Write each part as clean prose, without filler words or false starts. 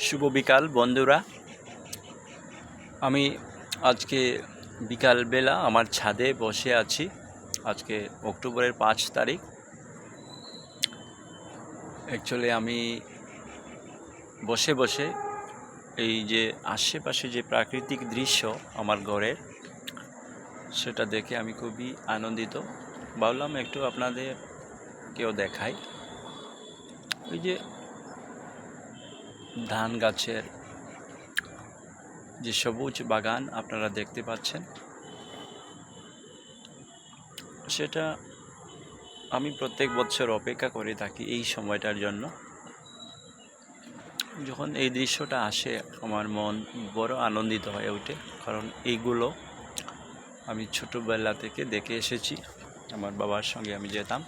শুভ বিকাল বন্ধুরা। আমি আজকে বিকালবেলা আমার ছাদে বসে আছি। আজকে অক্টোবরের 5 তারিখ। অ্যাকচুয়ালি আমি বসে বসে এই যে আশেপাশে যে প্রাকৃতিক দৃশ্য আমার ঘরের, সেটা দেখে আমি খুবই আনন্দিত। ভাবলাম একটু আপনাদেরকেও দেখাই। ওই যে ধান গাছের যে সবুজ বাগান আপনারা দেখতে পাচ্ছেন, সেটা আমি প্রত্যেক বছর অপেক্ষা করে থাকি এই সময়টার জন্য। যখন এই দৃশ্যটা আসে আমার মন বড় আনন্দিত হয়ে ওঠে, কারণ এইগুলো আমি ছোটোবেলা থেকে দেখে এসেছি। আমার বাবার সঙ্গে আমি যেতাম,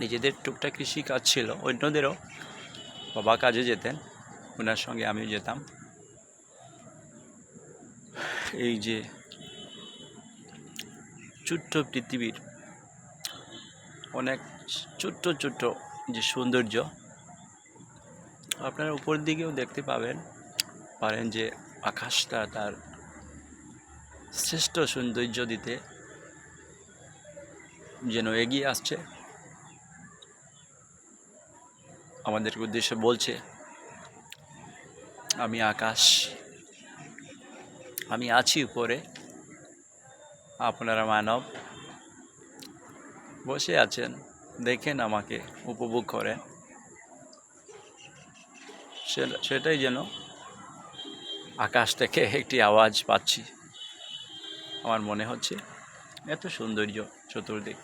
নিজেদের টুকটাক কৃষি কাজ ছিল, অন্যদেরও বাবা কাজে যেতেন, ওনার সঙ্গে আমিও যেতাম। এই যে ছোট্ট পৃথিবীর অনেক ছোট্ট ছোট্ট যে সৌন্দর্য, আপনারা উপর দিকেও দেখতে পারেন যে আকাশটা তার শ্রেষ্ঠ সৌন্দর্য দিতে যেন এগিয়ে আসছে, আমাদের উদ্দেশ্যে বলছে আমি আকাশ, আমি আছি উপরে, আপনারা মানব বসে আছেন, দেখেন আমাকে, উপভোগ করেন। সেটাই যেন আকাশ থেকে একটি আওয়াজ পাচ্ছি, আমার মনে হচ্ছে। এত সৌন্দর্য চতুর্দিক।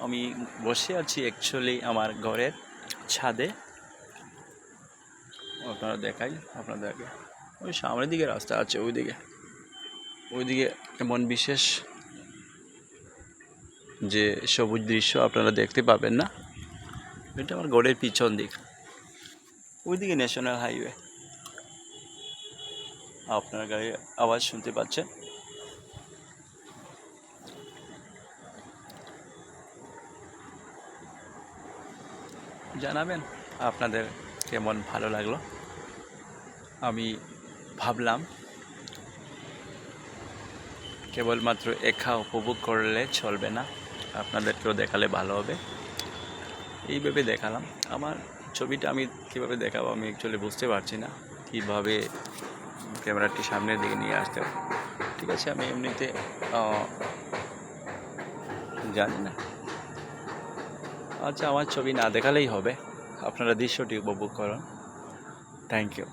আমি বসে আছি অ্যাকচুয়ালি আমার ঘরের ছাদে। আপনারা দেখাই আপনাদেরকে, ওই সামনের দিকে রাস্তা আছে, ওইদিকে এমন বিশেষ যে সবুজ দৃশ্য আপনারা দেখতে পাবেন না। এটা আমার ঘরের পিছন দিক, ওইদিকে ন্যাশনাল হাইওয়ে, আপনারা গাড়ির আওয়াজ শুনতে পাচ্ছেন। জানাবেন আপনাদের কেমন ভালো লাগলো। আমি ভাবলাম কেবলমাত্র একা উপভোগ করলে চলবে না, আপনাদেরকেও দেখালে ভালো হবে, এইভাবে দেখালাম। আমার ছবিটা আমি কীভাবে দেখাবো আমি অ্যাকচুয়ালি বুঝতে পারছি না, কীভাবে ক্যামেরাটি সামনের দিকে নিয়ে আসতে হবে। ঠিক আছে, আমি এমনিতে জানি না। আচ্ছা, আমার ছবি না দেখালেই হবে, আপনারা দৃশ্যটি উপভোগ করুন। Thank you.